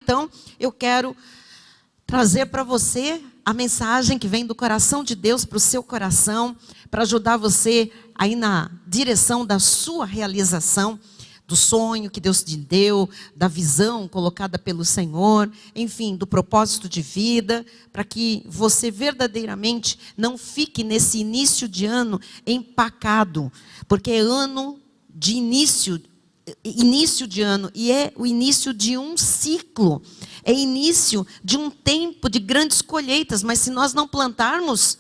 Então, eu quero trazer para você a mensagem que vem do coração de Deus para o seu coração, para ajudar você aí na direção da sua realização, do sonho que Deus te deu, da visão colocada pelo Senhor, enfim, do propósito de vida, para que você verdadeiramente não fique nesse início de ano empacado, porque é ano de início de ano, e é o início de um ciclo, é início de um tempo de grandes colheitas, mas se nós não plantarmos,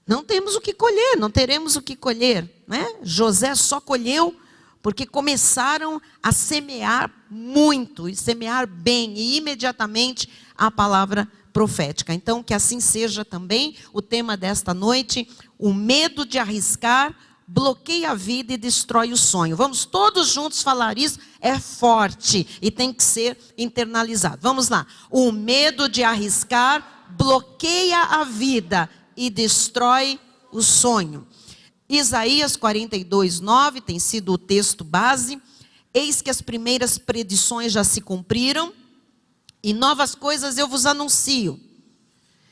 não temos o que colher, não teremos o que colher, né? José só colheu porque começaram a semear muito, e semear bem, e imediatamente a palavra profética. Então, que assim seja também o tema desta noite: o medo de arriscar bloqueia a vida e destrói o sonho. Vamos todos juntos falar isso, é forte e tem que ser internalizado. Vamos lá. O medo de arriscar bloqueia a vida e destrói o sonho. Isaías 42:9 tem sido o texto base. Eis que as primeiras predições já se cumpriram, e novas coisas eu vos anuncio.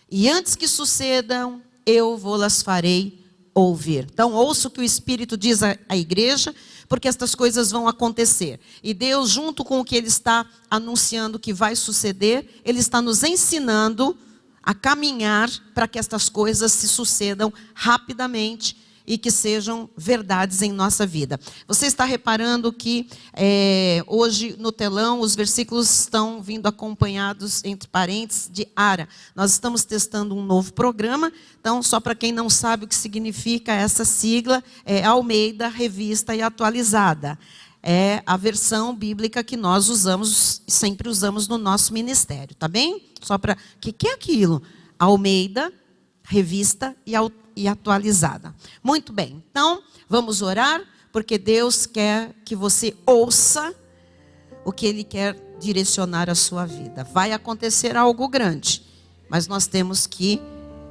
E antes que sucedam, eu vou-las farei ouvir. Então, ouça o que o Espírito diz à igreja, porque estas coisas vão acontecer. E Deus, junto com o que Ele está anunciando que vai suceder, Ele está nos ensinando a caminhar para que estas coisas se sucedam rapidamente e que sejam verdades em nossa vida. Você está reparando que hoje no telão os versículos estão vindo acompanhados, entre parênteses, de ARA. Nós estamos testando um novo programa, então só para quem não sabe o que significa essa sigla, é Almeida, Revista e Atualizada. É a versão bíblica que nós usamos, sempre usamos no nosso ministério, tá bem? Só para... O que é aquilo? Almeida, Revista e Atualizada. Muito bem, então vamos orar, porque Deus quer que você ouça o que Ele quer direcionar a sua vida. Vai acontecer algo grande, mas nós temos que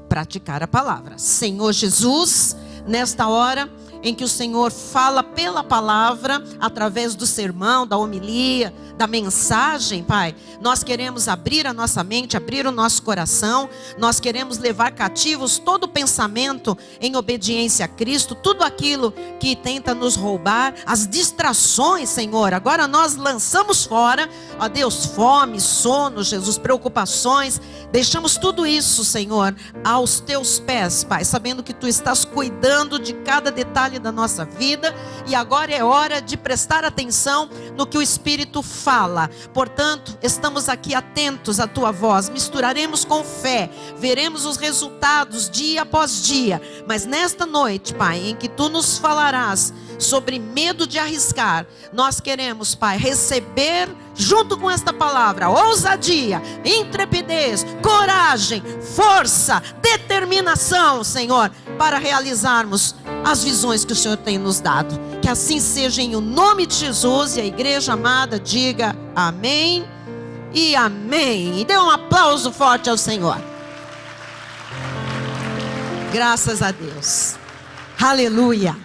praticar a palavra. Senhor Jesus, nesta hora em que o Senhor fala pela palavra, através do sermão, da homilia, da mensagem, Pai, nós queremos abrir a nossa mente, abrir o nosso coração, nós queremos levar cativos todo pensamento em obediência a Cristo, tudo aquilo que tenta nos roubar, as distrações, Senhor, agora nós lançamos fora, ó Deus, fome, sono, Jesus, preocupações, deixamos tudo isso, Senhor, aos Teus pés, Pai, sabendo que Tu estás cuidando de cada detalhe da nossa vida, e agora é hora de prestar atenção no que o Espírito fala. Portanto, estamos aqui atentos à Tua voz, misturaremos com fé, veremos os resultados dia após dia, mas nesta noite, Pai, em que Tu nos falarás sobre medo de arriscar, nós queremos, Pai, receber junto com esta palavra ousadia, intrepidez, coragem, força, determinação, Senhor, para realizarmos as visões que o Senhor tem nos dado. Que assim seja em o nome de Jesus, e a igreja amada diga amém e amém. E dê um aplauso forte ao Senhor. Graças a Deus. Aleluia.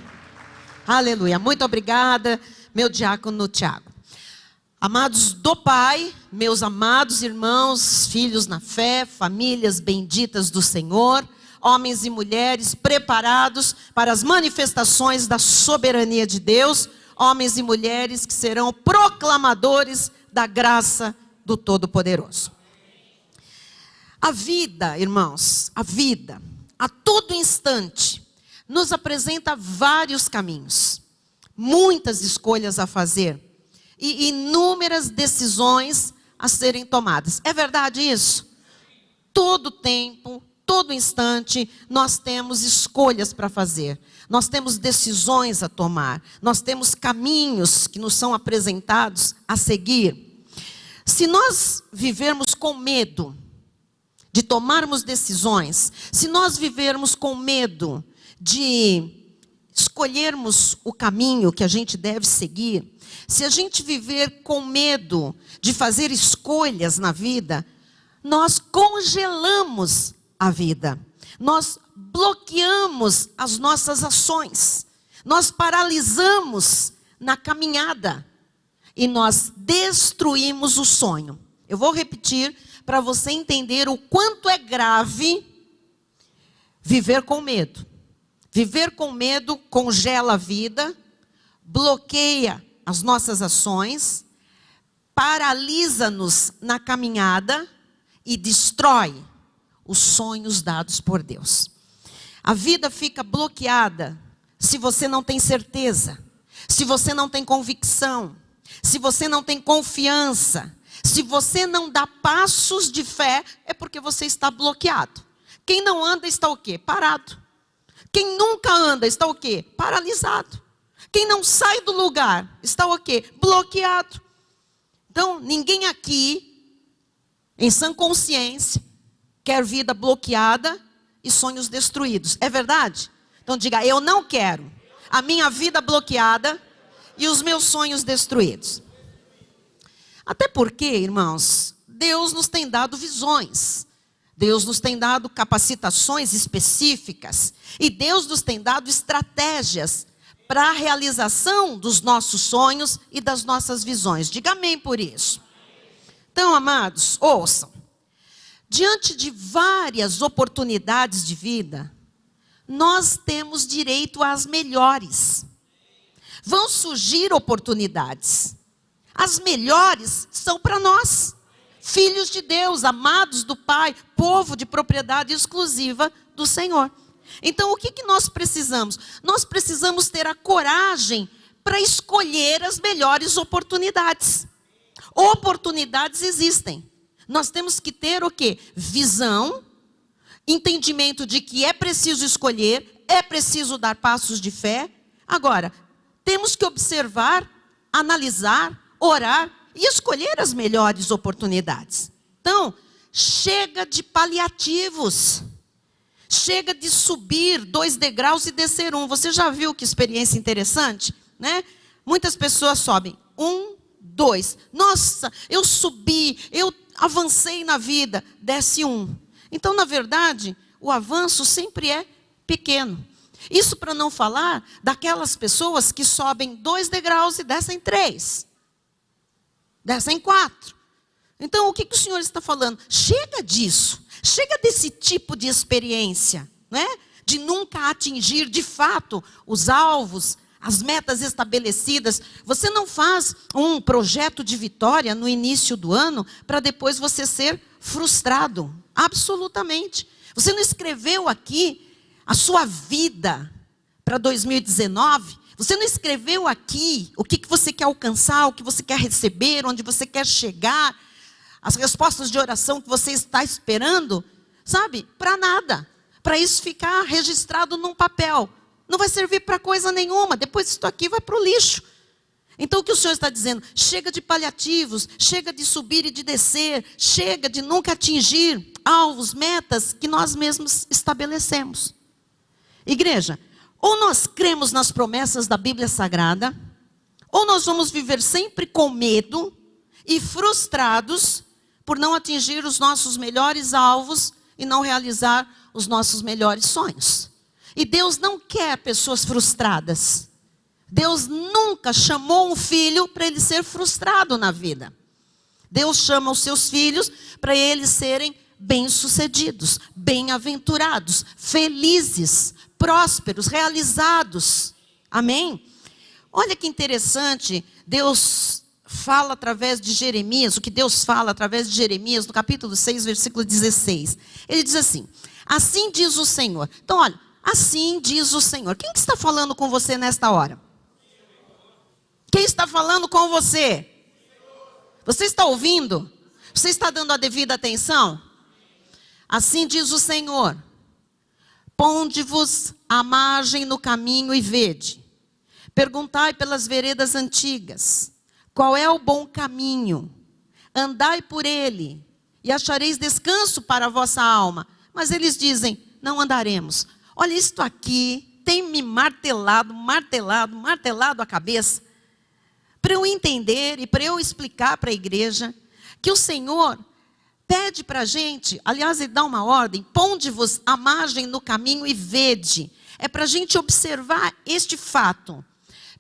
Aleluia. Muito obrigada, meu diácono Tiago. Amados do Pai, meus amados irmãos, filhos na fé, famílias benditas do Senhor, homens e mulheres preparados para as manifestações da soberania de Deus, homens e mulheres que serão proclamadores da graça do Todo-Poderoso. A vida, irmãos, a vida, a todo instante, nos apresenta vários caminhos, muitas escolhas a fazer e inúmeras decisões a serem tomadas. É verdade isso? Todo tempo, todo instante, nós temos escolhas para fazer. Nós temos decisões a tomar. Nós temos caminhos que nos são apresentados a seguir. Se nós vivermos com medo de tomarmos decisões, se nós vivermos com medo de escolhermos o caminho que a gente deve seguir, se a gente viver com medo de fazer escolhas na vida, nós congelamos a vida, nós bloqueamos as nossas ações, nós paralisamos na caminhada e nós destruímos o sonho. Eu vou repetir para você entender o quanto é grave viver com medo. Viver com medo congela a vida, bloqueia as nossas ações, paralisa-nos na caminhada e destrói os sonhos dados por Deus. A vida fica bloqueada se você não tem certeza, se você não tem convicção, se você não tem confiança, se você não dá passos de fé, é porque você está bloqueado. Quem não anda está o quê? Parado. Quem nunca anda está o quê? Paralisado. Quem não sai do lugar está o quê? Bloqueado. Então, ninguém aqui, em sã consciência, quer vida bloqueada e sonhos destruídos. É verdade? Então diga, eu não quero a minha vida bloqueada e os meus sonhos destruídos. Até porque, irmãos, Deus nos tem dado visões. Deus nos tem dado capacitações específicas. E Deus nos tem dado estratégias para a realização dos nossos sonhos e das nossas visões. Diga amém por isso. Então, amados, ouçam. Diante de várias oportunidades de vida, nós temos direito às melhores. Vão surgir oportunidades. As melhores são para nós, filhos de Deus, amados do Pai, povo de propriedade exclusiva do Senhor. Então, o que nós precisamos? Nós precisamos ter a coragem para escolher as melhores oportunidades. Oportunidades existem. Nós temos que ter o quê? Visão, entendimento de que é preciso escolher, é preciso dar passos de fé. Agora, temos que observar, analisar, orar e escolher as melhores oportunidades. Então, chega de paliativos. Chega de subir 2 degraus e descer 1. Você já viu que experiência interessante, né? Muitas pessoas sobem 1, 2. Nossa, eu subi, eu avancei na vida. Desce 1. Então, na verdade, o avanço sempre é pequeno. Isso para não falar daquelas pessoas que sobem 2 degraus e descem 3. Descem 4. Então, o que o Senhor está falando? Chega disso. Chega desse tipo de experiência, né? De nunca atingir de fato os alvos, as metas estabelecidas. Você não faz um projeto de vitória no início do ano para depois você ser frustrado. Absolutamente. Você não escreveu aqui a sua vida para 2019. Você não escreveu aqui o que você quer alcançar, o que você quer receber, onde você quer chegar, as respostas de oração que você está esperando, sabe? Para nada. Para isso ficar registrado num papel. Não vai servir para coisa nenhuma. Depois isso aqui vai para o lixo. Então o que o Senhor está dizendo? Chega de paliativos, chega de subir e de descer, chega de nunca atingir alvos, metas que nós mesmos estabelecemos. Igreja, ou nós cremos nas promessas da Bíblia Sagrada, ou nós vamos viver sempre com medo e frustrados por não atingir os nossos melhores alvos e não realizar os nossos melhores sonhos. E Deus não quer pessoas frustradas. Deus nunca chamou um filho para ele ser frustrado na vida. Deus chama os seus filhos para eles serem bem-sucedidos, bem-aventurados, felizes, prósperos, realizados. Amém? Olha que interessante, Deus fala através de Jeremias, o que Deus fala através de Jeremias, no capítulo 6, versículo 16. Ele diz assim, assim diz o Senhor. Então, olha, assim diz o Senhor. Quem que está falando com você nesta hora? Quem está falando com você? Você está ouvindo? Você está dando a devida atenção? Assim diz o Senhor. Ponde-vos à margem no caminho e vede. Perguntai pelas veredas antigas. Qual é o bom caminho? Andai por ele, e achareis descanso para a vossa alma. Mas eles dizem, não andaremos. Olha, isto aqui tem me martelado a cabeça. Para eu entender e para eu explicar para a igreja que o Senhor pede para a gente, aliás, ele dá uma ordem, ponde-vos à margem no caminho e vede. É para a gente observar este fato.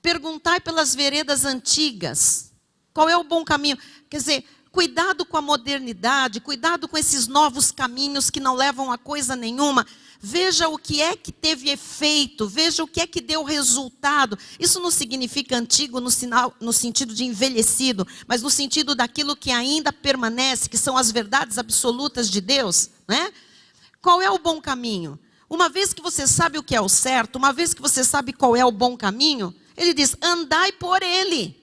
Perguntai pelas veredas antigas. Qual é o bom caminho? Quer dizer, Cuidado com a modernidade, cuidado com esses novos caminhos que não levam a coisa nenhuma. Veja o que é que teve efeito, veja o que é que deu resultado. Isso não significa antigo no sentido de envelhecido, mas no sentido daquilo que ainda permanece, que são as verdades absolutas de Deus, né? Qual é o bom caminho? Uma vez que você sabe o que é o certo, uma vez que você sabe qual é o bom caminho, ele diz, andai por ele.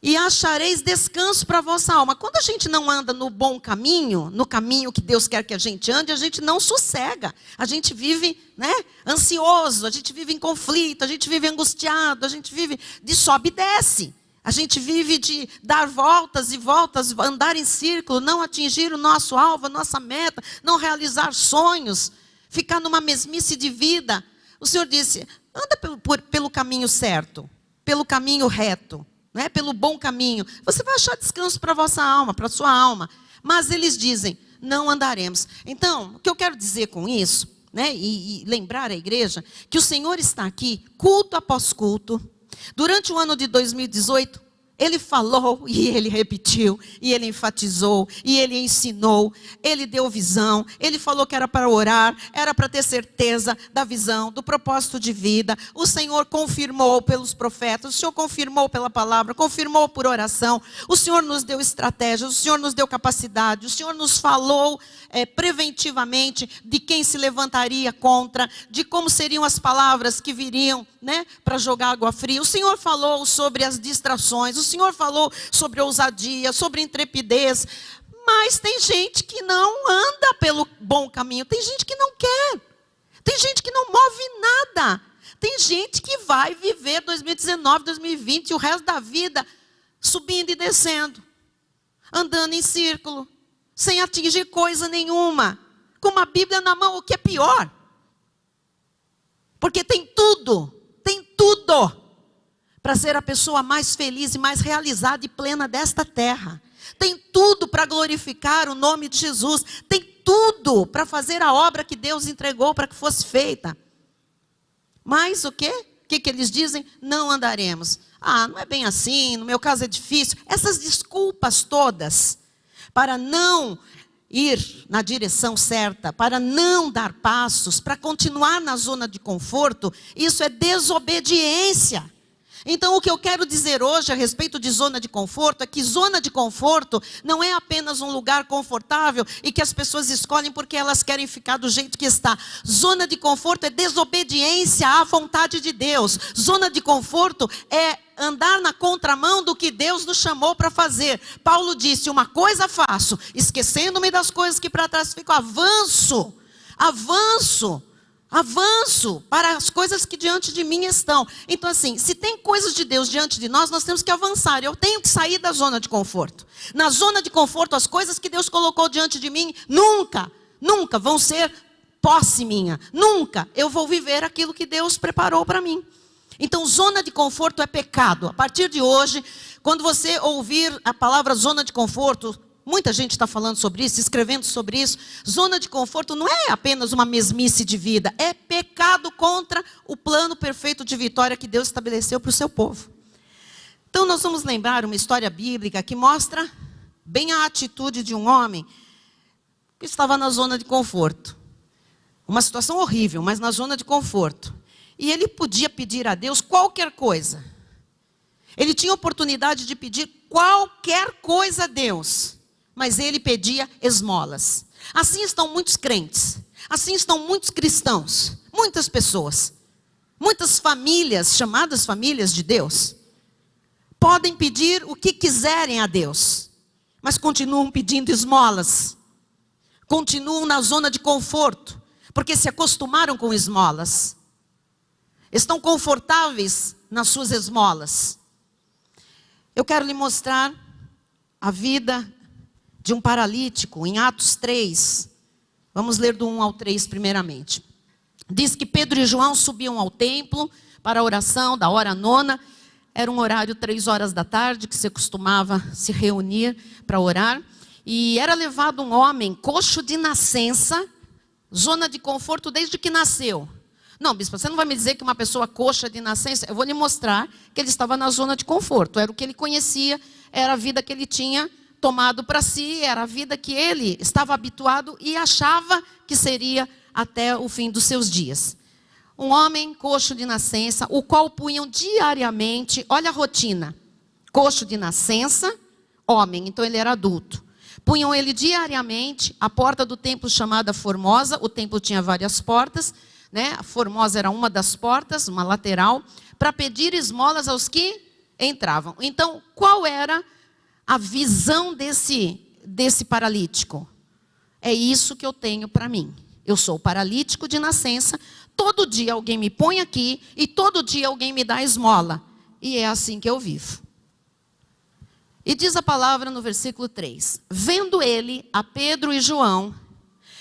E achareis descanso para a vossa alma. Quando a gente não anda no bom caminho, no caminho que Deus quer que a gente ande, a gente não sossega. A gente vive, né, ansioso, a gente vive em conflito, a gente vive angustiado, a gente vive de sobe e desce. A gente vive de dar voltas e voltas, andar em círculo, não atingir o nosso alvo, a nossa meta, não realizar sonhos, ficar numa mesmice de vida. O Senhor disse, anda pelo caminho certo, pelo caminho reto. Né, pelo bom caminho, você vai achar descanso para a vossa alma, para a sua alma. Mas eles dizem, não andaremos. Então, o que eu quero dizer com isso, né, e lembrar a igreja, que o Senhor está aqui, culto após culto. Durante o ano de 2018, Ele falou e Ele repetiu, e Ele enfatizou, e Ele ensinou, Ele deu visão, Ele falou que era para orar, era para ter certeza da visão, do propósito de vida. O Senhor confirmou pelos profetas, o Senhor confirmou pela palavra, confirmou por oração. O Senhor nos deu estratégias, o Senhor nos deu capacidade, o Senhor nos falou preventivamente de quem se levantaria contra, de como seriam as palavras que viriam, né, para jogar água fria. O Senhor falou sobre as distrações, o Senhor falou sobre ousadia, sobre intrepidez, mas tem gente que não anda pelo bom caminho, tem gente que não quer, tem gente que não move nada, tem gente que vai viver 2019, 2020 e o resto da vida subindo e descendo, andando em círculo, sem atingir coisa nenhuma, com uma Bíblia na mão, o que é pior, porque tem tudo para ser a pessoa mais feliz e mais realizada e plena desta terra. Tem tudo para glorificar o nome de Jesus. Tem tudo para fazer a obra que Deus entregou para que fosse feita. Mas o quê? O que eles dizem? Não andaremos. Ah, não é bem assim, no meu caso é difícil. Essas desculpas todas para não ir na direção certa, para não dar passos, para continuar na zona de conforto, isso é desobediência. Então, o que eu quero dizer hoje a respeito de zona de conforto é que zona de conforto não é apenas um lugar confortável e que as pessoas escolhem porque elas querem ficar do jeito que está. Zona de conforto é desobediência à vontade de Deus. Zona de conforto é andar na contramão do que Deus nos chamou para fazer. Paulo disse, uma coisa faço, esquecendo-me das coisas que para trás ficam, avanço para as coisas que diante de mim estão. Então assim, se tem coisas de Deus diante de nós, nós temos que avançar. Eu tenho que sair da zona de conforto. Na zona de conforto, as coisas que Deus colocou diante de mim, nunca vão ser posse minha. Nunca eu vou viver aquilo que Deus preparou para mim. Então, zona de conforto é pecado. A partir de hoje, quando você ouvir a palavra zona de conforto, muita gente está falando sobre isso, escrevendo sobre isso. Zona de conforto não é apenas uma mesmice de vida, é pecado contra o plano perfeito de vitória que Deus estabeleceu para o seu povo. Então, nós vamos lembrar uma história bíblica que mostra bem a atitude de um homem que estava na zona de conforto. Uma situação horrível, mas na zona de conforto. E ele podia pedir a Deus qualquer coisa. Ele tinha oportunidade de pedir qualquer coisa a Deus. Mas ele pedia esmolas. Assim estão muitos crentes. Assim estão muitos cristãos. Muitas pessoas. Muitas famílias, chamadas famílias de Deus. Podem pedir o que quiserem a Deus. Mas continuam pedindo esmolas. Continuam na zona de conforto. Porque se acostumaram com esmolas. Estão confortáveis nas suas esmolas. Eu quero lhe mostrar a vida de um paralítico em Atos 3. Vamos ler do 1 ao 3 primeiramente. Diz que Pedro e João subiam ao templo para a oração da hora nona. Era um horário 3 horas da tarde que se costumava se reunir para orar. E era levado um homem coxo de nascença, zona de conforto desde que nasceu. Não, bispo, você não vai me dizer que uma pessoa coxa de nascença... Eu vou lhe mostrar que ele estava na zona de conforto. Era o que ele conhecia, era a vida que ele tinha tomado para si, era a vida que ele estava habituado e achava que seria até o fim dos seus dias. Um homem coxo de nascença, o qual punham diariamente, olha a rotina, coxo de nascença, homem, então ele era adulto. Punham ele diariamente à porta do templo chamada Formosa, o templo tinha várias portas, né? A Formosa era uma das portas, uma lateral, para pedir esmolas aos que entravam. Então, qual era a visão desse paralítico? É isso que eu tenho para mim. Eu sou paralítico de nascença, todo dia alguém me põe aqui e todo dia alguém me dá esmola. E é assim que eu vivo. E diz a palavra no versículo 3. Vendo ele a Pedro e João,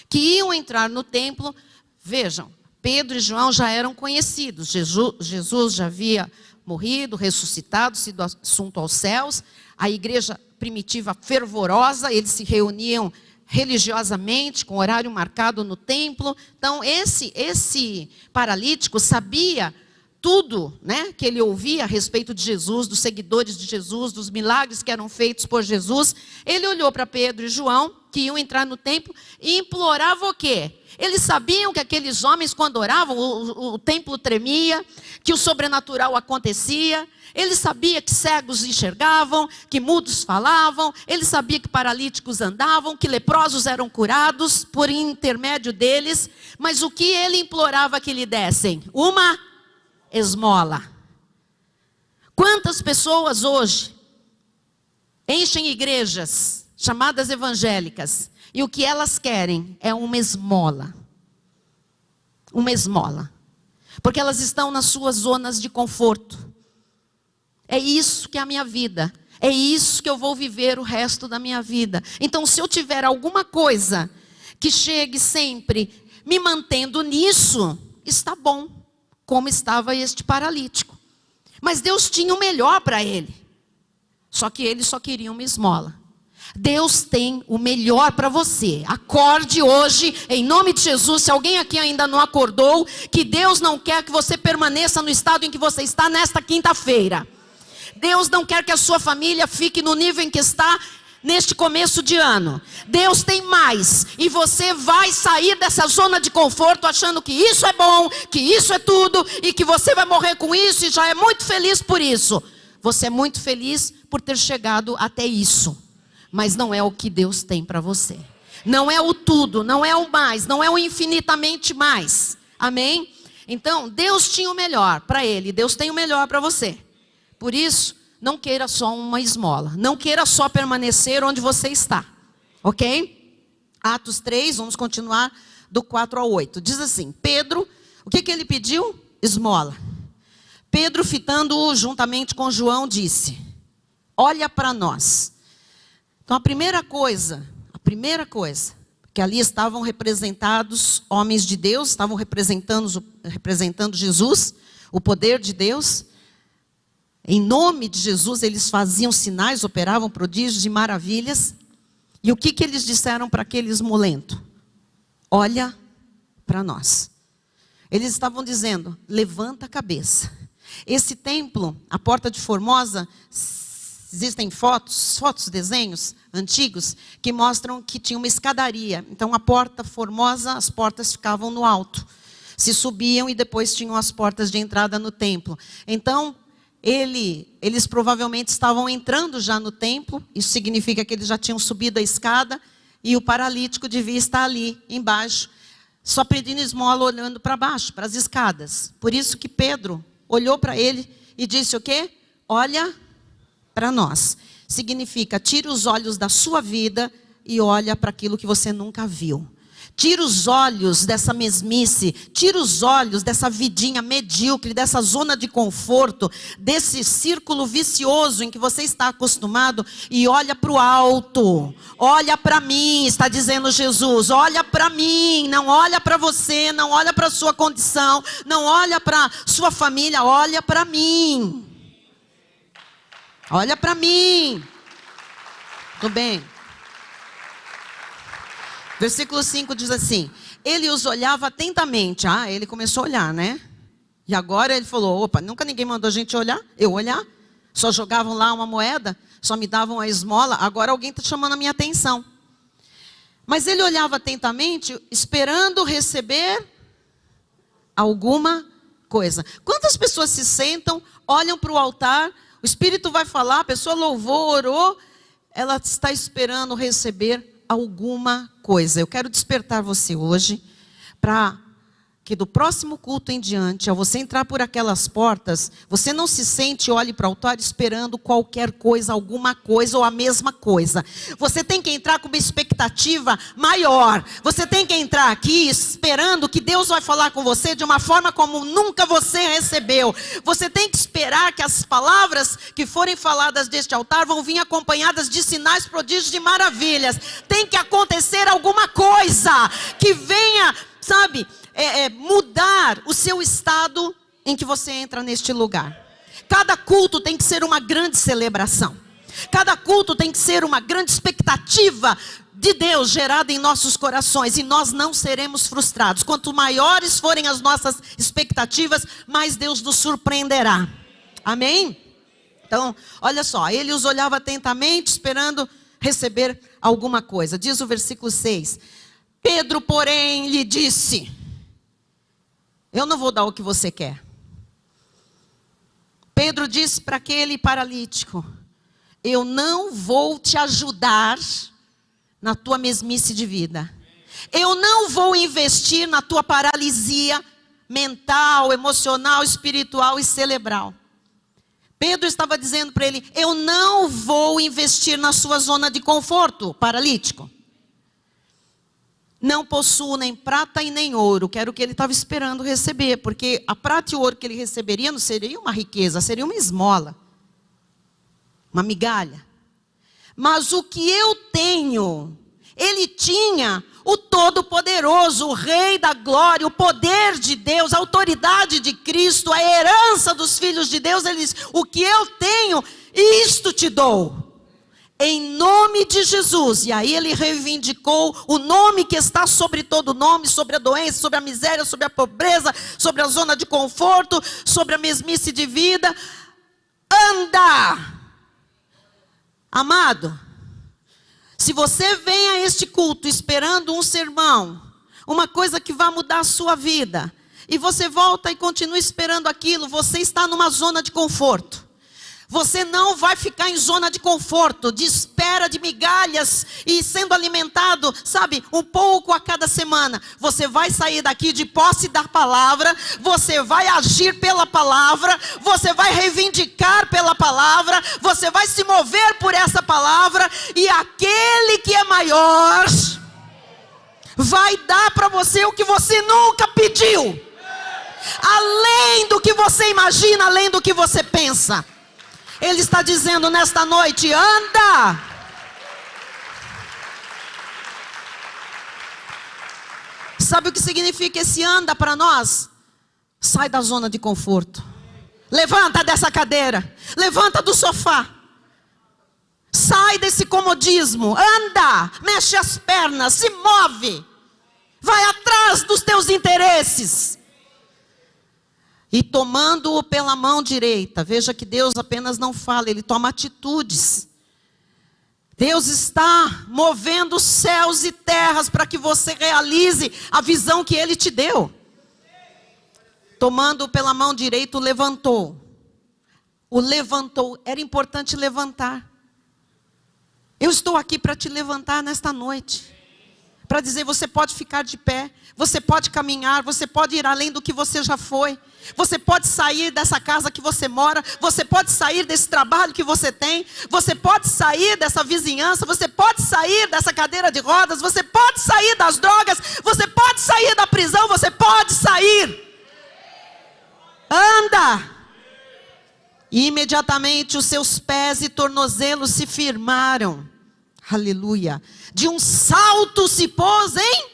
que iam entrar no templo, vejam, Pedro e João já eram conhecidos. Jesus já havia morrido, ressuscitado, sido assunto aos céus. A igreja primitiva fervorosa, eles se reuniam religiosamente, com horário marcado no templo. Então, esse paralítico sabia tudo, né, que ele ouvia a respeito de Jesus, dos seguidores de Jesus, dos milagres que eram feitos por Jesus. Ele olhou para Pedro e João, que iam entrar no templo, e implorava o quê? Eles sabiam que aqueles homens, quando oravam, o templo tremia, que o sobrenatural acontecia. Ele sabia que cegos enxergavam, que mudos falavam. Ele sabia que paralíticos andavam, que leprosos eram curados por intermédio deles. Mas o que ele implorava que lhe dessem? Uma esmola. Quantas pessoas hoje enchem igrejas chamadas evangélicas e o que elas querem é uma esmola. Uma esmola. Porque elas estão nas suas zonas de conforto. É isso que é a minha vida. É isso que eu vou viver o resto da minha vida. Então, se eu tiver alguma coisa que chegue sempre me mantendo nisso, está bom, como estava este paralítico. Mas Deus tinha o melhor para ele. Só que ele só queria uma esmola. Deus tem o melhor para você. Acorde hoje, em nome de Jesus. Se alguém aqui ainda não acordou, que Deus não quer que você permaneça no estado em que você está nesta quinta-feira. Deus não quer que a sua família fique no nível em que está neste começo de ano. Deus tem mais. E você vai sair dessa zona de conforto achando que isso é bom, que isso é tudo, e que você vai morrer com isso e já é muito feliz por isso. Você é muito feliz por ter chegado até isso. Mas não é o que Deus tem para você. Não é o tudo, não é o mais, não é o infinitamente mais. Amém? Então, Deus tinha o melhor para ele, Deus tem o melhor para você. Por isso, não queira só uma esmola. Não queira só permanecer onde você está. Ok? Atos 3, vamos continuar do 4 ao 8. Diz assim, Pedro, o que ele pediu? Esmola. Pedro, fitando-o juntamente com João, disse, olha para nós. Então, a primeira coisa, que ali estavam representados homens de Deus, estavam representando Jesus, o poder de Deus. Em nome de Jesus, eles faziam sinais, operavam prodígios e maravilhas. E o que eles disseram para aqueles molentos? Olha para nós. Eles estavam dizendo, levanta a cabeça. Esse templo, a porta de Formosa, existem fotos, desenhos antigos, que mostram que tinha uma escadaria. Então, a porta Formosa, as portas ficavam no alto. Se subiam e depois tinham as portas de entrada no templo. Então, eles provavelmente estavam entrando já no templo. Isso significa que eles já tinham subido a escada. E o paralítico devia estar ali, embaixo, só pedindo esmola, olhando para baixo, para as escadas. Por isso que Pedro olhou para ele e disse o quê? Olha para nós. Significa, tira os olhos da sua vida e olha para aquilo que você nunca viu. Tira os olhos dessa mesmice, tira os olhos dessa vidinha medíocre, dessa zona de conforto, desse círculo vicioso em que você está acostumado e olha para o alto. Olha para mim, está dizendo Jesus, olha para mim, não olha para você, não olha para a sua condição, não olha para sua família, olha para mim. Olha para mim. Tudo bem. Versículo 5 diz assim: ele os olhava atentamente. Ah, ele começou a olhar, né? E agora ele falou: opa, nunca ninguém mandou a gente olhar. Eu olhar. Só jogavam lá uma moeda, só me davam a esmola. Agora alguém está chamando a minha atenção. Mas ele olhava atentamente, esperando receber alguma coisa. Quantas pessoas se sentam, olham para o altar, o Espírito vai falar, a pessoa louvou, orou, ela está esperando receber alguma coisa. Eu quero despertar você hoje para que do próximo culto em diante, ao você entrar por aquelas portas, você não se sente e olhe para o altar esperando qualquer coisa, alguma coisa ou a mesma coisa. Você tem que entrar com uma expectativa maior. Você tem que entrar aqui esperando que Deus vai falar com você de uma forma como nunca você recebeu. Você tem que esperar que as palavras que forem faladas deste altar vão vir acompanhadas de sinais, prodígios e maravilhas. Tem que acontecer alguma coisa que venha, sabe, mudar o seu estado em que você entra neste lugar. Cada culto tem que ser uma grande celebração. Cada culto tem que ser uma grande expectativa de Deus gerada em nossos corações. E nós não seremos frustrados. Quanto maiores forem as nossas expectativas, mais Deus nos surpreenderá. Amém? Então, olha só. Ele os olhava atentamente, esperando receber alguma coisa. Diz o versículo 6. Pedro, porém, lhe disse: eu não vou dar o que você quer. Pedro disse para aquele paralítico: eu não vou te ajudar na tua mesmice de vida. Eu não vou investir na tua paralisia mental, emocional, espiritual e cerebral. Pedro estava dizendo para ele: eu não vou investir na sua zona de conforto, paralítico. Não possuo nem prata e nem ouro, que era o que ele estava esperando receber, porque a prata e o ouro que ele receberia não seria uma riqueza, seria uma esmola, uma migalha. Mas o que eu tenho, ele tinha o Todo-Poderoso, o Rei da Glória, o poder de Deus, a autoridade de Cristo, a herança dos filhos de Deus. Ele diz: o que eu tenho, isto te dou. Em nome de Jesus. E aí ele reivindicou o nome que está sobre todo nome, sobre a doença, sobre a miséria, sobre a pobreza, sobre a zona de conforto, sobre a mesmice de vida. Anda! Amado, se você vem a este culto esperando um sermão, uma coisa que vai mudar a sua vida, e você volta e continua esperando aquilo, você está numa zona de conforto. Você não vai ficar em zona de conforto, de espera de migalhas e sendo alimentado, sabe, um pouco a cada semana. Você vai sair daqui de posse da palavra, você vai agir pela palavra, você vai reivindicar pela palavra, você vai se mover por essa palavra, e aquele que é maior vai dar para você o que você nunca pediu, além do que você imagina, além do que você pensa. Ele está dizendo nesta noite: anda! Sabe o que significa esse anda para nós? Sai da zona de conforto. Levanta dessa cadeira. Levanta do sofá. Sai desse comodismo. Anda! Mexe as pernas, se move. Vai atrás dos teus interesses. E tomando-o pela mão direita. Veja que Deus apenas não fala, Ele toma atitudes. Deus está movendo céus e terras para que você realize a visão que Ele te deu. Tomando-o pela mão direita, o levantou. O levantou. Era importante levantar. Eu estou aqui para te levantar nesta noite. Para dizer: você pode ficar de pé, você pode caminhar, você pode ir além do que você já foi. Você pode sair dessa casa que você mora, você pode sair desse trabalho que você tem, você pode sair dessa vizinhança, você pode sair dessa cadeira de rodas, você pode sair das drogas, você pode sair da prisão, você pode sair. Anda! E imediatamente os seus pés e tornozelos se firmaram. Aleluia. De um salto se pôs em...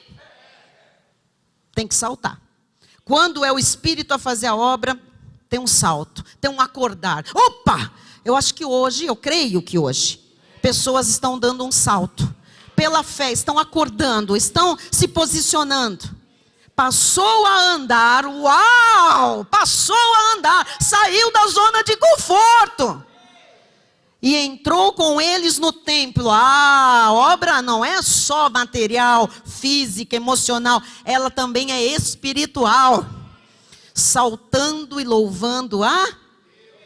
Tem que saltar. Quando é o Espírito a fazer a obra, tem um salto, tem um acordar. Opa! Eu acho que hoje, eu creio que hoje, pessoas estão dando um salto. pela fé, estão acordando, estão se posicionando. Passou a andar, uau! Passou a andar, saiu da zona de conforto. E entrou com eles no templo. A obra não é só material, física, emocional. Ela também é espiritual. Saltando e louvando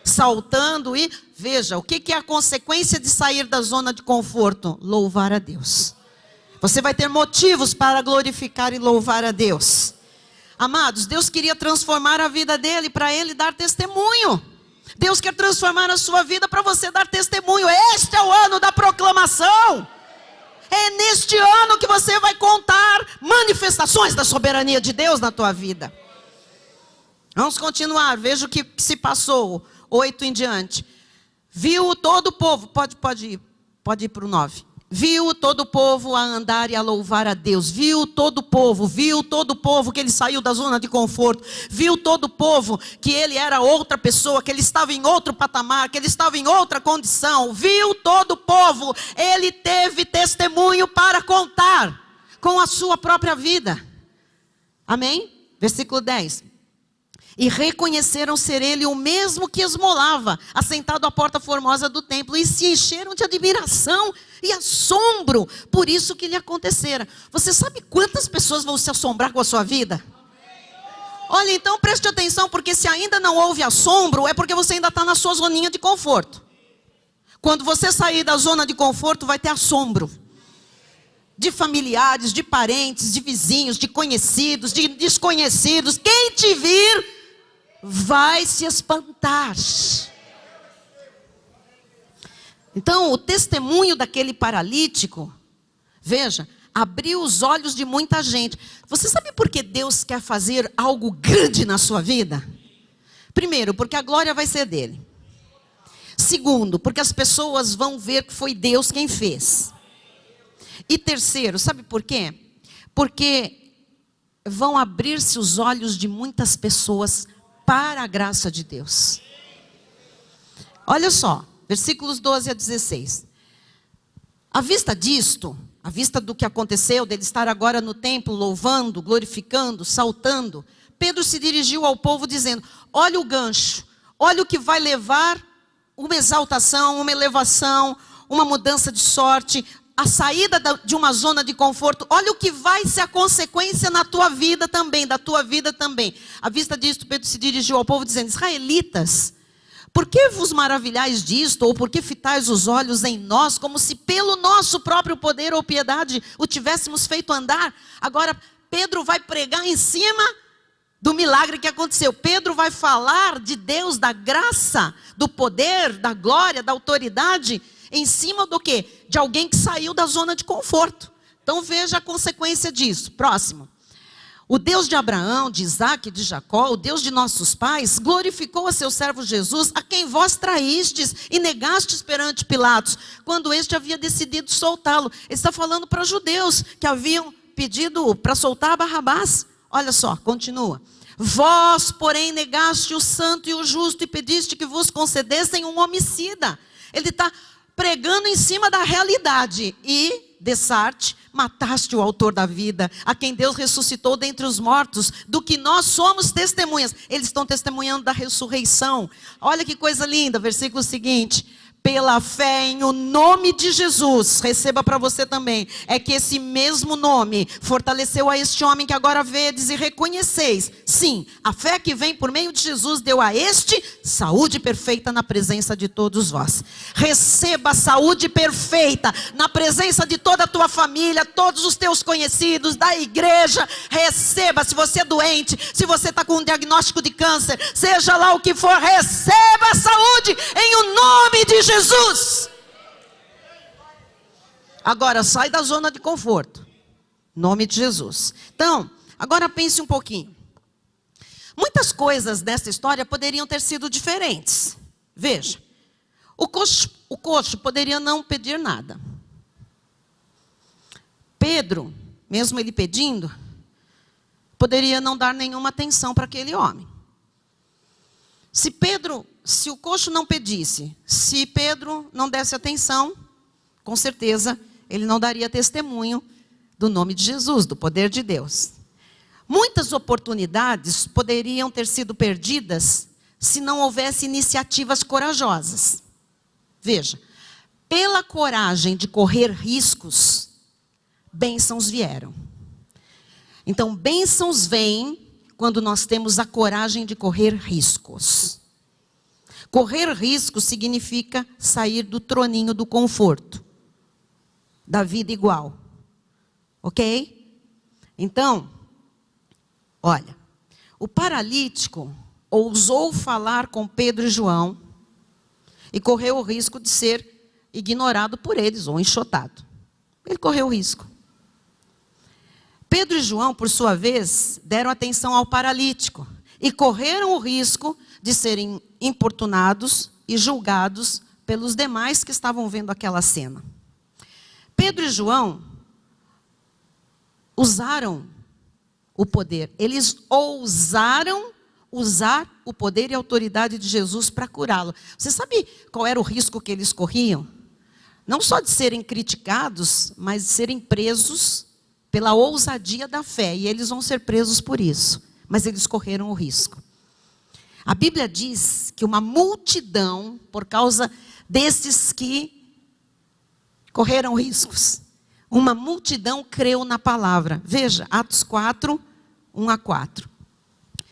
saltando e... Veja, o que é a consequência de sair da zona de conforto? Louvar a Deus. Você vai ter motivos para glorificar e louvar a Deus. Amados, Deus queria transformar a vida dele para ele dar testemunho. Deus quer transformar a sua vida para você dar testemunho. Este é o ano da proclamação. É neste ano que você vai contar manifestações da soberania de Deus na tua vida. Vamos continuar. Veja o que se passou. 8 em diante. Viu todo o povo. Pode ir para o 9. Viu todo o povo a andar e a louvar a Deus. Viu todo o povo que ele saiu da zona de conforto. Viu todo o povo que ele era outra pessoa, que ele estava em outro patamar, que ele estava em outra condição. Viu todo o povo, ele teve testemunho para contar com a sua própria vida. Amém? Versículo 10. E reconheceram ser ele o mesmo que esmolava, assentado à porta formosa do templo, e se encheram de admiração e assombro por isso que lhe acontecera. Você sabe quantas pessoas vão se assombrar com a sua vida? Olha, então preste atenção, porque se ainda não houve assombro, é porque você ainda está na sua zoninha de conforto. Quando você sair da zona de conforto, vai ter assombro. De familiares, de parentes, de vizinhos, de conhecidos, de desconhecidos. Quem te vir vai se espantar. Então, o testemunho daquele paralítico, veja, abriu os olhos de muita gente. Você sabe por que Deus quer fazer algo grande na sua vida? Primeiro, porque a glória vai ser dele. Segundo, porque as pessoas vão ver que foi Deus quem fez. E terceiro, sabe por quê? Porque vão abrir-se os olhos de muitas pessoas para a graça de Deus. Olha só, versículos 12 a 16. À vista disto, à vista do que aconteceu, dele estar agora no templo, louvando, glorificando, saltando, Pedro se dirigiu ao povo dizendo: olha o gancho, olha o que vai levar uma exaltação, uma elevação, uma mudança de sorte, a saída de uma zona de conforto. Olha o que vai ser a consequência na tua vida também, da tua vida também. À vista disto, Pedro se dirigiu ao povo dizendo: israelitas, por que vos maravilhais disto? Ou por que fitais os olhos em nós, como se pelo nosso próprio poder ou piedade o tivéssemos feito andar? Agora, Pedro vai pregar em cima do milagre que aconteceu. Pedro vai falar de Deus, da graça, do poder, da glória, da autoridade, em cima do quê? De alguém que saiu da zona de conforto. Então veja a consequência disso. Próximo. O Deus de Abraão, de Isaac e de Jacó, o Deus de nossos pais, glorificou a seu servo Jesus, a quem vós traístes e negastes perante Pilatos, quando este havia decidido soltá-lo. Ele está falando para judeus que haviam pedido para soltar Barrabás. Olha só, continua. Vós, porém, negaste o santo e o justo e pediste que vos concedessem um homicida. Ele está pregando em cima da realidade. E, dessarte, mataste o autor da vida, a quem Deus ressuscitou dentre os mortos, do que nós somos testemunhas. Eles estão testemunhando da ressurreição. Olha que coisa linda, versículo seguinte. Pela fé em o nome de Jesus, receba para você também, é que esse mesmo nome fortaleceu a este homem que agora vedes e reconheceis. Sim, a fé que vem por meio de Jesus deu a este saúde perfeita na presença de todos vós. Receba a saúde perfeita na presença de toda a tua família, todos os teus conhecidos, da igreja. Receba, se você é doente, se você está com um diagnóstico de câncer, seja lá o que for, receba a saúde em o nome de Jesus. Agora sai da zona de conforto. Em nome de Jesus. Então, agora pense um pouquinho. Muitas coisas dessa história poderiam ter sido diferentes. Veja. O coxo poderia não pedir nada. Pedro, mesmo ele pedindo, poderia não dar nenhuma atenção para aquele homem. Se o coxo não pedisse, se Pedro não desse atenção, com certeza ele não daria testemunho do nome de Jesus, do poder de Deus. Muitas oportunidades poderiam ter sido perdidas se não houvesse iniciativas corajosas. Veja, pela coragem de correr riscos, bênçãos vieram. Então, bênçãos vêm quando nós temos a coragem de correr riscos. Correr riscos significa sair do troninho do conforto, da vida igual. Ok? Então, olha, o paralítico ousou falar com Pedro e João e correu o risco de ser ignorado por eles ou enxotado. Ele correu o risco. Pedro e João, por sua vez, deram atenção ao paralítico e correram o risco de serem importunados e julgados pelos demais que estavam vendo aquela cena. Pedro e João usaram o poder. Eles ousaram usar o poder e a autoridade de Jesus para curá-lo. Você sabe qual era o risco que eles corriam? Não só de serem criticados, mas de serem presos pela ousadia da fé. E eles vão ser presos por isso. Mas eles correram o risco. A Bíblia diz que uma multidão, por causa desses que correram riscos, uma multidão creu na palavra. Veja, Atos 4, 1 a 4.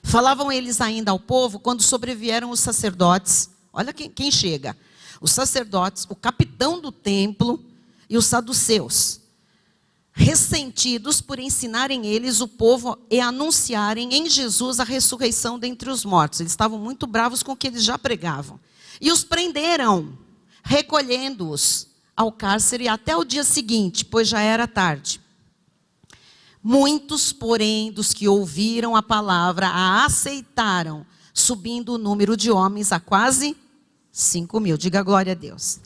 Falavam eles ainda ao povo quando sobrevieram os sacerdotes. Olha quem chega. Os sacerdotes, o capitão do templo e os saduceus. Ressentidos por ensinarem eles o povo e anunciarem em Jesus a ressurreição dentre os mortos. Eles estavam muito bravos com o que eles já pregavam. E os prenderam, recolhendo-os ao cárcere até o dia seguinte, pois já era tarde. Muitos, porém, dos que ouviram a palavra, a aceitaram, subindo o número de homens a quase 5.000. Diga glória a Deus.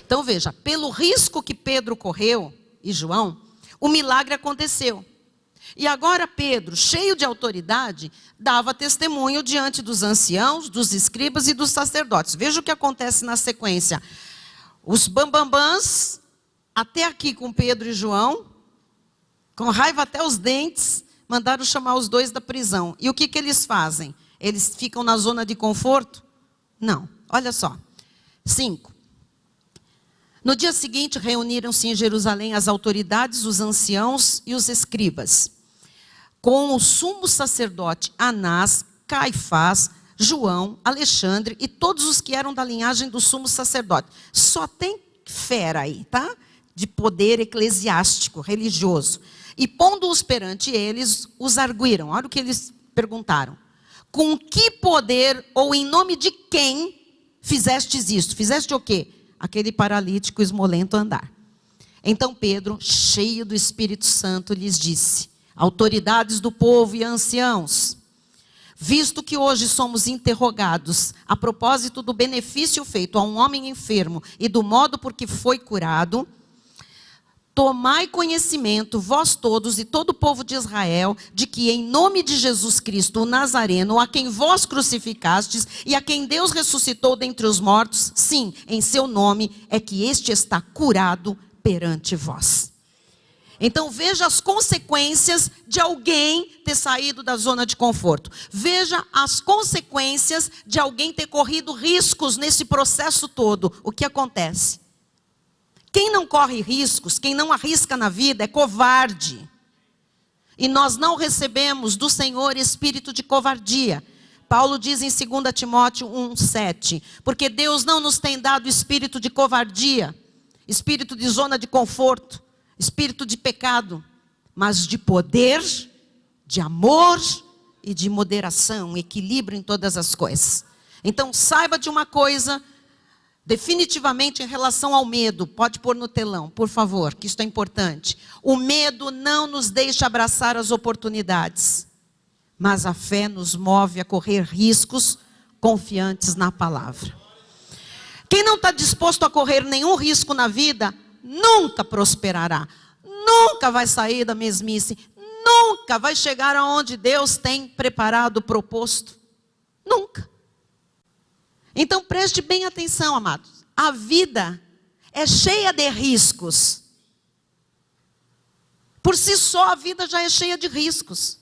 Então veja, pelo risco que Pedro correu, e João, o milagre aconteceu. E agora Pedro, cheio de autoridade, dava testemunho diante dos anciãos, dos escribas e dos sacerdotes. Veja o que acontece na sequência. Os bambambãs, até aqui com Pedro e João, com raiva até os dentes, mandaram chamar os dois da prisão. E o que eles fazem? Eles ficam na zona de conforto? Não. Olha só. 5. No dia seguinte, reuniram-se em Jerusalém as autoridades, os anciãos e os escribas, com o sumo sacerdote Anás, Caifás, João, Alexandre e todos os que eram da linhagem do sumo sacerdote. Só tem fera aí, tá? De poder eclesiástico, religioso. E pondo-os perante eles, os arguíram. Olha o que eles perguntaram. Com que poder ou em nome de quem fizestes isto? Fizeste o quê? Aquele paralítico esmolento andar. Então Pedro, cheio do Espírito Santo, lhes disse: autoridades do povo e anciãos, visto que hoje somos interrogados a propósito do benefício feito a um homem enfermo e do modo por que foi curado, tomai conhecimento, vós todos e todo o povo de Israel, de que em nome de Jesus Cristo, o Nazareno, a quem vós crucificastes e a quem Deus ressuscitou dentre os mortos, sim, em seu nome, é que este está curado perante vós. Então veja as consequências de alguém ter saído da zona de conforto. Veja as consequências de alguém ter corrido riscos nesse processo todo. O que acontece? Quem não corre riscos, quem não arrisca na vida é covarde. E nós não recebemos do Senhor espírito de covardia. Paulo diz em 2 Timóteo 1:7, porque Deus não nos tem dado espírito de covardia, espírito de zona de conforto, espírito de pecado, mas de poder, de amor e de moderação, equilíbrio em todas as coisas. Então saiba de uma coisa, definitivamente em relação ao medo, pode pôr no telão, por favor, que isso é importante. O medo não nos deixa abraçar as oportunidades, mas a fé nos move a correr riscos confiantes na palavra. Quem não está disposto a correr nenhum risco na vida, nunca prosperará, nunca vai sair da mesmice, nunca vai chegar aonde Deus tem preparado, proposto. Nunca. Então preste bem atenção, amados. A vida é cheia de riscos. Por si só a vida já é cheia de riscos.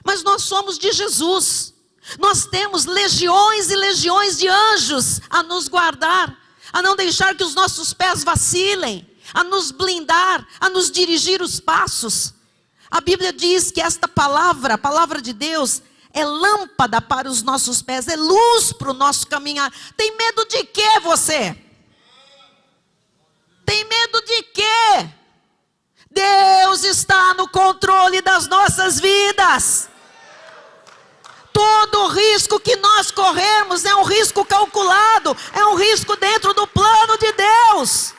Mas nós somos de Jesus. Nós temos legiões e legiões de anjos a nos guardar, a não deixar que os nossos pés vacilem, a nos blindar, a nos dirigir os passos. A Bíblia diz que esta palavra, a palavra de Deus, é lâmpada para os nossos pés, é luz para o nosso caminhar. Tem medo de quê você? Tem medo de quê? Deus está no controle das nossas vidas. Todo risco que nós corremos é um risco calculado, é um risco dentro do plano de Deus.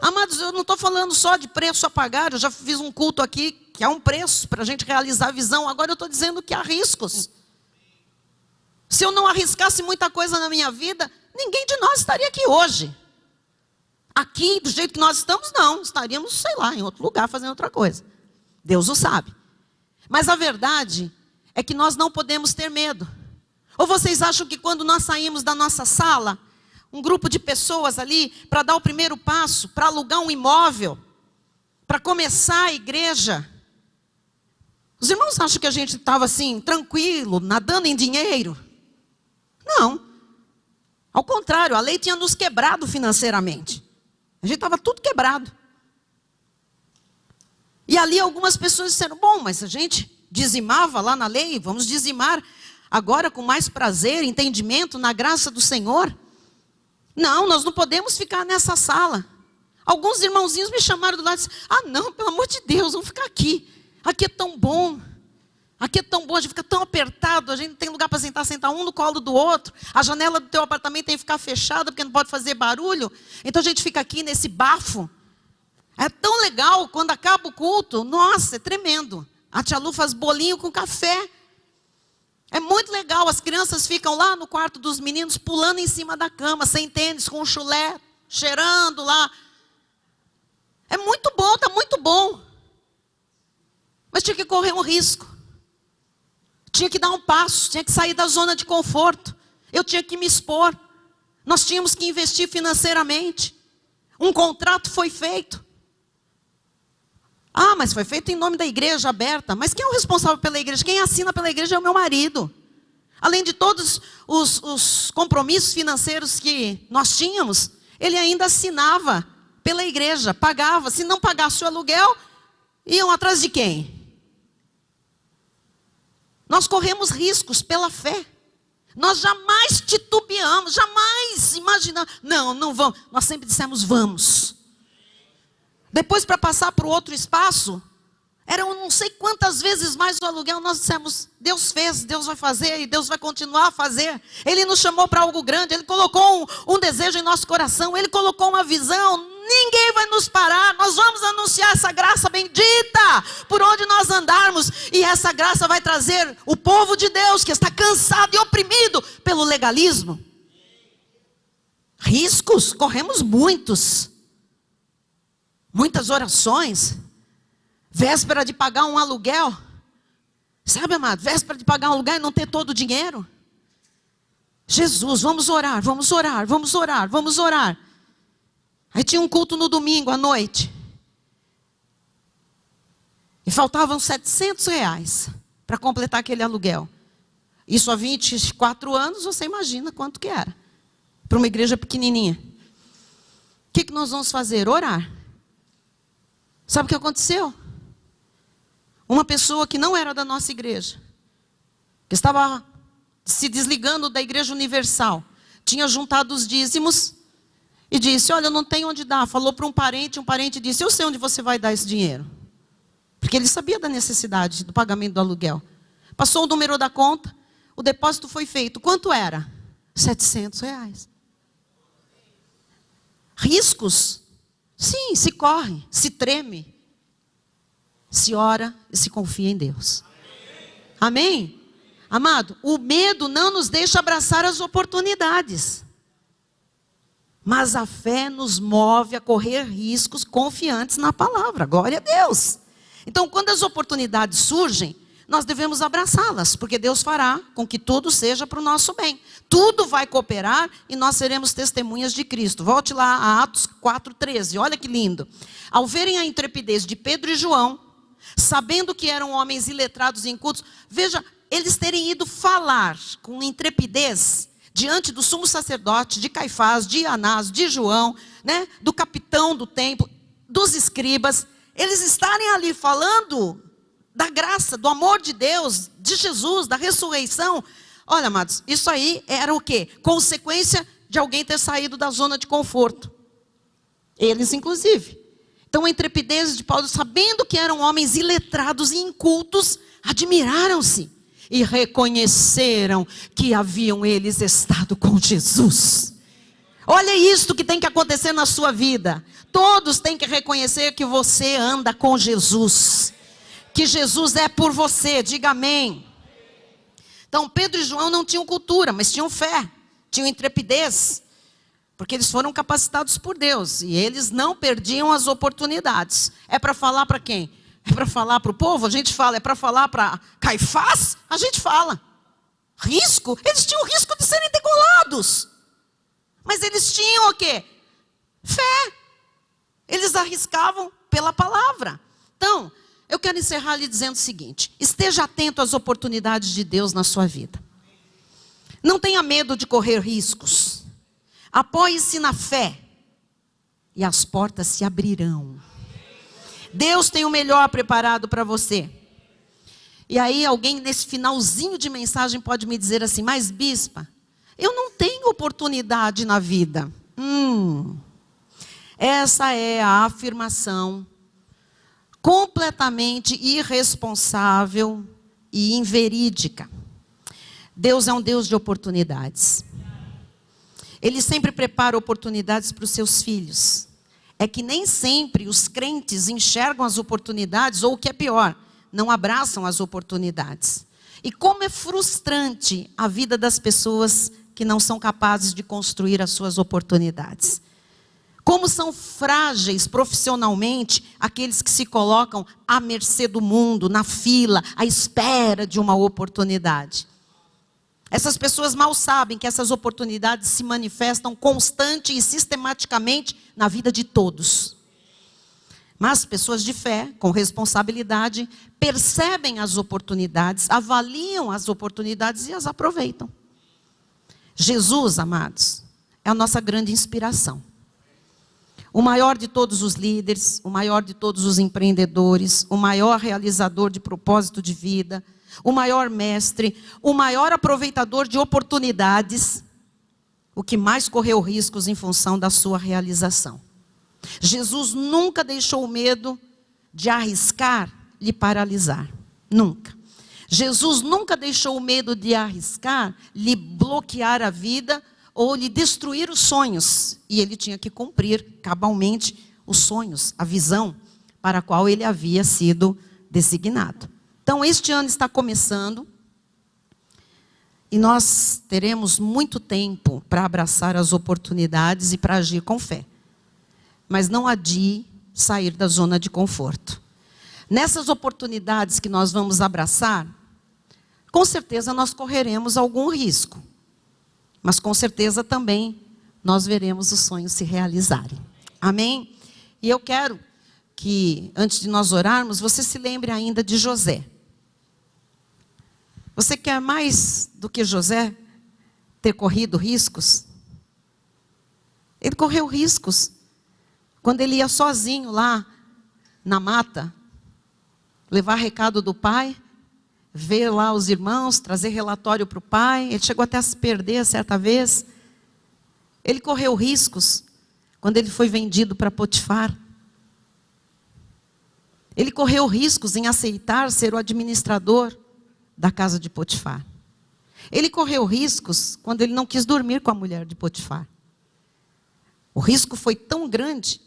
Amados, eu não estou falando só de preço a pagar. Eu já fiz um culto aqui que há um preço para a gente realizar a visão. Agora eu estou dizendo que há riscos. Se eu não arriscasse muita coisa na minha vida, ninguém de nós estaria aqui hoje. Aqui, do jeito que nós estamos, não. Estaríamos, sei lá, em outro lugar fazendo outra coisa. Deus o sabe. Mas a verdade é que nós não podemos ter medo. Ou vocês acham que quando nós saímos da nossa sala, um grupo de pessoas ali, para dar o primeiro passo, para alugar um imóvel, para começar a igreja, os irmãos acham que a gente estava assim, tranquilo, nadando em dinheiro? Não. Ao contrário, a lei tinha nos quebrado financeiramente. A gente estava tudo quebrado. E ali algumas pessoas disseram, bom, mas a gente dizimava lá na lei, vamos dizimar agora com mais prazer, entendimento, na graça do Senhor. Não, nós não podemos ficar nessa sala. Alguns irmãozinhos me chamaram do lado e disseram, ah não, pelo amor de Deus, vamos ficar aqui. Aqui é tão bom. Aqui é tão bom, a gente fica tão apertado, a gente não tem lugar para sentar um no colo do outro. A janela do teu apartamento tem que ficar fechada porque não pode fazer barulho. Então a gente fica aqui nesse bafo. É tão legal, quando acaba o culto, nossa, é tremendo. A tia Lu faz bolinho com café. É muito legal, as crianças ficam lá no quarto dos meninos, pulando em cima da cama, sem tênis, com um chulé, cheirando lá. É muito bom, está muito bom. Mas tinha que correr um risco. Tinha que dar um passo, tinha que sair da zona de conforto. Eu tinha que me expor. Nós tínhamos que investir financeiramente. Um contrato foi feito. Ah, mas foi feito em nome da igreja aberta. Mas quem é o responsável pela igreja? Quem assina pela igreja é o meu marido. Além de todos os compromissos financeiros que nós tínhamos, ele ainda assinava pela igreja, pagava. Se não pagasse o aluguel, iam atrás de quem? Nós corremos riscos pela fé. Nós jamais titubeamos, jamais imaginamos. Não, não vamos. Nós sempre dissemos vamos. Depois, para passar para o outro espaço, eram não sei quantas vezes mais o aluguel. Nós dissemos, Deus fez, Deus vai fazer e Deus vai continuar a fazer. Ele nos chamou para algo grande, Ele colocou um desejo em nosso coração, Ele colocou uma visão. Ninguém vai nos parar, nós vamos anunciar essa graça bendita por onde nós andarmos. E essa graça vai trazer o povo de Deus que está cansado e oprimido pelo legalismo. Riscos, corremos muitos. Muitas orações. Véspera de pagar um aluguel. Sabe, amado, véspera de pagar um aluguel e não ter todo o dinheiro. Jesus, vamos orar, vamos orar, vamos orar, vamos orar. Aí tinha um culto no domingo à noite. E faltavam R$700 para completar aquele aluguel. Isso há 24 anos, você imagina quanto que era. Para uma igreja pequenininha. O que nós vamos fazer? Orar. Sabe o que aconteceu? Uma pessoa que não era da nossa igreja, que estava se desligando da igreja universal, tinha juntado os dízimos e disse, olha, eu não tenho onde dar. Falou para um parente disse, eu sei onde você vai dar esse dinheiro. Porque ele sabia da necessidade do pagamento do aluguel. Passou o número da conta, o depósito foi feito. Quanto era? R$700. Riscos? Sim, se corre, se treme, se ora e se confia em Deus. Amém? Amado, o medo não nos deixa abraçar as oportunidades. Mas a fé nos move a correr riscos confiantes na palavra. Glória a Deus. Então, quando as oportunidades surgem, nós devemos abraçá-las, porque Deus fará com que tudo seja para o nosso bem. Tudo vai cooperar e nós seremos testemunhas de Cristo. Volte lá a Atos 4:13, olha que lindo. Ao verem a intrepidez de Pedro e João, sabendo que eram homens iletrados e incultos, veja, eles terem ido falar com intrepidez diante do sumo sacerdote, de Caifás, de Anás, de João, né, do capitão do templo, dos escribas, eles estarem ali falando da graça, do amor de Deus, de Jesus, da ressurreição. Olha, amados, isso aí era o quê? Consequência de alguém ter saído da zona de conforto. Eles, inclusive. Então, a intrepidez de Paulo, sabendo que eram homens iletrados e incultos, admiraram-se e reconheceram que haviam eles estado com Jesus. Olha isto que tem que acontecer na sua vida. Todos têm que reconhecer que você anda com Jesus. Que Jesus é por você, diga amém. Então Pedro e João não tinham cultura, mas tinham fé, tinham intrepidez, porque eles foram capacitados por Deus, e eles não perdiam as oportunidades. É para falar para quem? É para falar para o povo? A gente fala. É para falar para Caifás? A gente fala. Risco? Eles tinham risco de serem degolados, mas eles tinham o quê? Fé. Eles arriscavam pela palavra. Então, eu quero encerrar lhe dizendo o seguinte: esteja atento às oportunidades de Deus na sua vida. Não tenha medo de correr riscos. Apoie-se na fé e as portas se abrirão. Deus tem o melhor preparado para você. E aí alguém nesse finalzinho de mensagem pode me dizer assim: mas bispa, eu não tenho oportunidade na vida. Essa é a afirmação completamente irresponsável e inverídica. Deus é um Deus de oportunidades. Ele sempre prepara oportunidades para os seus filhos. É que nem sempre os crentes enxergam as oportunidades, ou o que é pior, não abraçam as oportunidades. E como é frustrante a vida das pessoas que não são capazes de construir as suas oportunidades. Como são frágeis profissionalmente aqueles que se colocam à mercê do mundo, na fila, à espera de uma oportunidade. Essas pessoas mal sabem que essas oportunidades se manifestam constante e sistematicamente na vida de todos. Mas pessoas de fé, com responsabilidade, percebem as oportunidades, avaliam as oportunidades e as aproveitam. Jesus, amados, é a nossa grande inspiração. O maior de todos os líderes, o maior de todos os empreendedores, o maior realizador de propósito de vida, o maior mestre, o maior aproveitador de oportunidades, o que mais correu riscos em função da sua realização. Jesus nunca deixou o medo de arriscar lhe paralisar. Nunca. Jesus nunca deixou o medo de arriscar lhe bloquear a vida ou lhe destruir os sonhos. E ele tinha que cumprir cabalmente os sonhos, a visão para a qual ele havia sido designado. Então, este ano está começando e nós teremos muito tempo para abraçar as oportunidades e para agir com fé. Mas não adie sair da zona de conforto. Nessas oportunidades que nós vamos abraçar, com certeza nós correremos algum risco. Mas com certeza também nós veremos os sonhos se realizarem. Amém? E eu quero que, antes de nós orarmos, você se lembre ainda de José. Você quer mais do que José ter corrido riscos? Ele correu riscos. Quando ele ia sozinho lá na mata, levar recado do pai, ver lá os irmãos, trazer relatório para o pai. Ele chegou até a se perder certa vez. Ele correu riscos quando ele foi vendido para Potifar. Ele correu riscos em aceitar ser o administrador da casa de Potifar. Ele correu riscos quando ele não quis dormir com a mulher de Potifar. O risco foi tão grande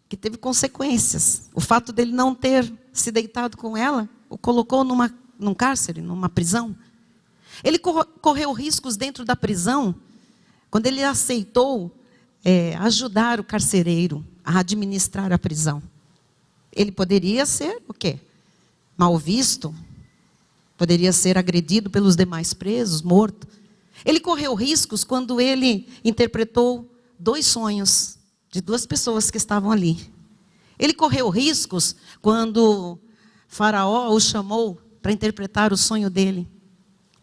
que teve consequências. O fato dele não ter se deitado com ela o colocou num cárcere, numa prisão. Ele correu riscos dentro da prisão quando ele aceitou ajudar o carcereiro a administrar a prisão. Ele poderia ser o quê? Mal visto, Poderia ser agredido pelos demais presos, morto. Ele correu riscos quando ele interpretou 2 sonhos de 2 pessoas que estavam ali. Ele correu riscos quando Faraó o chamou para interpretar o sonho dele.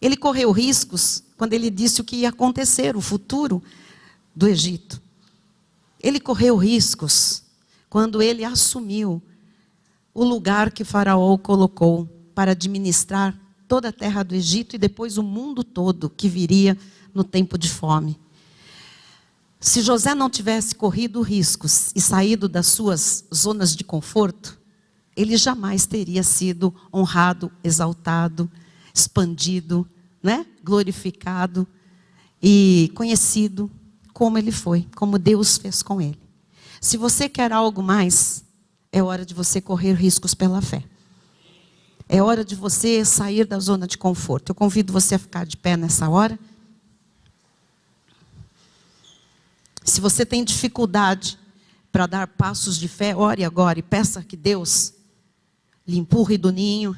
Ele correu riscos quando ele disse o que ia acontecer, o futuro do Egito. Ele correu riscos quando ele assumiu o lugar que Faraó o colocou para administrar toda a terra do Egito e depois o mundo todo que viria no tempo de fome. Se José não tivesse corrido riscos e saído das suas zonas de conforto, ele jamais teria sido honrado, exaltado, expandido, né? Glorificado e conhecido como ele foi, como Deus fez com ele. Se você quer algo mais, é hora de você correr riscos pela fé. É hora de você sair da zona de conforto. Eu convido você a ficar de pé nessa hora. Se você tem dificuldade para dar passos de fé, ore agora e peça que Deus lhe empurre do ninho,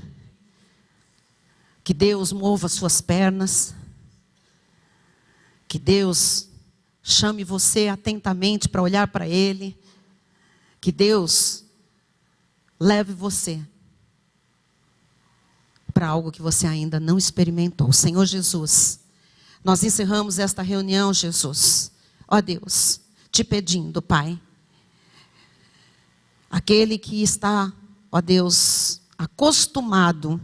que Deus mova suas pernas, que Deus chame você atentamente para olhar para Ele, que Deus leve você para algo que você ainda não experimentou. Senhor Jesus, nós encerramos esta reunião, Jesus. Ó Deus, te pedindo, Pai, aquele que está, ó Deus, acostumado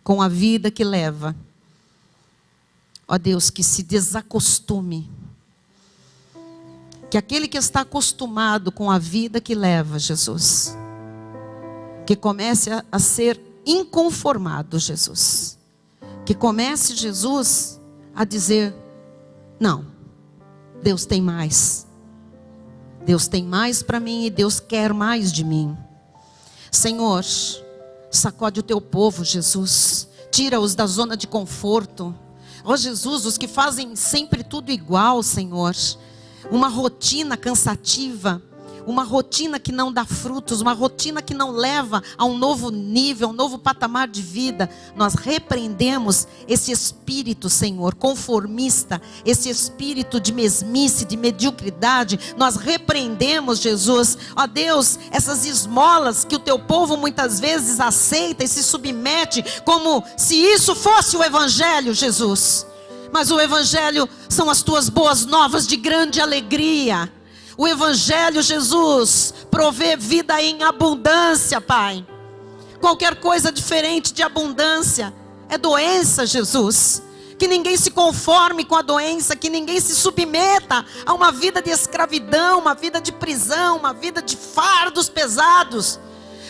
com a vida que leva, ó Deus, que se desacostume. Que aquele que está acostumado com a vida que leva, Jesus, que comece a ser inconformado, Jesus. Que comece, Jesus, a dizer, não, Deus tem mais. Deus tem mais para mim e Deus quer mais de mim. Senhor, sacode o teu povo, Jesus. Tira-os da zona de conforto. Ó Jesus, os que fazem sempre tudo igual, Senhor. Uma rotina cansativa. Uma rotina que não dá frutos, uma rotina que não leva a um novo nível, a um novo patamar de vida. Nós repreendemos esse espírito, Senhor, conformista, esse espírito de mesmice, de mediocridade. Nós repreendemos, Jesus, ó Deus, essas esmolas que o teu povo muitas vezes aceita e se submete, como se isso fosse o Evangelho, Jesus. Mas o Evangelho são as tuas boas novas de grande alegria. O Evangelho, Jesus, provê vida em abundância, Pai. Qualquer coisa diferente de abundância é doença, Jesus. Que ninguém se conforme com a doença, que ninguém se submeta a uma vida de escravidão, uma vida de prisão, uma vida de fardos pesados.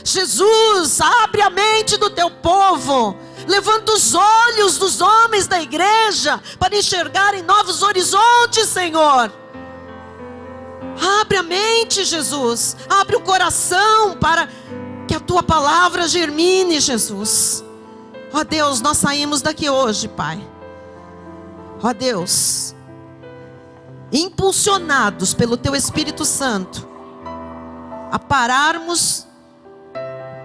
Jesus, abre a mente do teu povo. Levanta os olhos dos homens da igreja para enxergarem novos horizontes, Senhor. Abre a mente, Jesus. Abre o coração para que a tua palavra germine, Jesus. Ó Deus, nós saímos daqui hoje, Pai. Ó Deus, impulsionados pelo teu Espírito Santo, a pararmos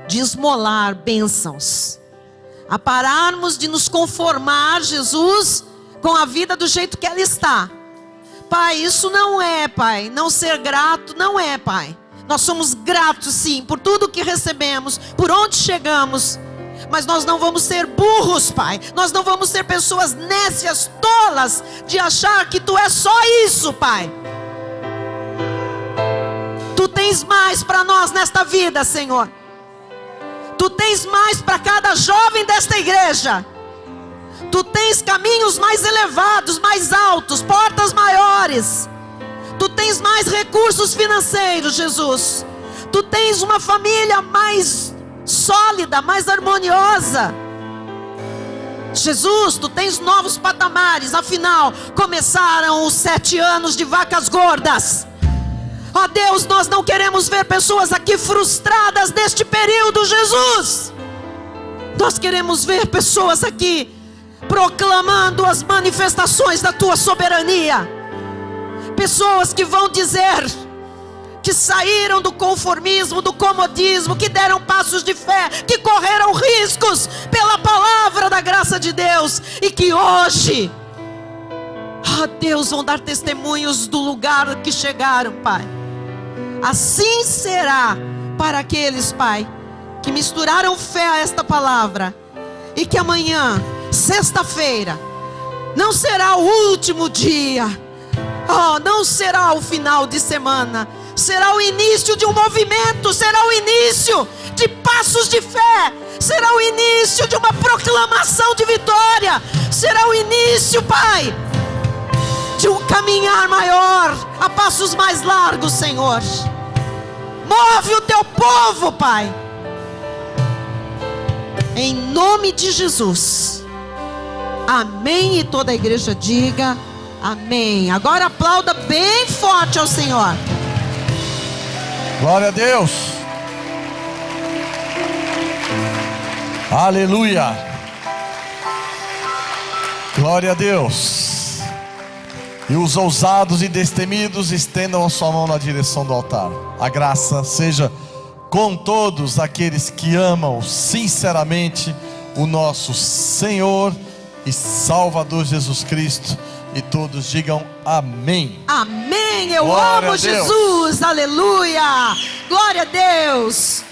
de esmolar bênçãos, a pararmos de nos conformar, Jesus, com a vida do jeito que ela está. Pai, isso não é, Pai, não ser grato não é, Pai. Nós somos gratos sim, por tudo que recebemos, por onde chegamos. Mas nós não vamos ser burros, Pai. Nós não vamos ser pessoas nécias, tolas, de achar que Tu é só isso, Pai. Tu tens mais para nós nesta vida, Senhor. Tu tens mais para cada jovem desta igreja. Tu tens caminhos mais elevados, mais altos, portas maiores. Tu tens mais recursos financeiros, Jesus. Tu tens uma família mais sólida, mais harmoniosa. Jesus, Tu tens novos patamares. Afinal, começaram os 7 anos de vacas gordas. Ó Deus, nós não queremos ver pessoas aqui frustradas neste período, Jesus. Nós queremos ver pessoas aqui proclamando as manifestações da Tua soberania. Pessoas que vão dizer: que saíram do conformismo, do comodismo, que deram passos de fé, que correram riscos pela palavra da graça de Deus, e que hoje, Deus, vão dar testemunhos do lugar que chegaram, Pai. Assim será para aqueles, Pai, que misturaram fé a esta palavra, e que amanhã, sexta-feira, não será o último dia, não será o final de semana, será o início de um movimento, será o início de passos de fé, será o início de uma proclamação de vitória, será o início, Pai, de um caminhar maior, a passos mais largos, Senhor. Move o teu povo, Pai, em nome de Jesus. Amém. E toda a igreja diga amém. Agora aplauda bem forte ao Senhor. Glória a Deus. Aleluia. Glória a Deus. E os ousados e destemidos estendam a sua mão na direção do altar. A graça seja com todos aqueles que amam sinceramente o nosso Senhor e Salvador Jesus Cristo. E todos digam amém. Amém. Eu Glória amo a Deus. Jesus. Aleluia. Glória a Deus.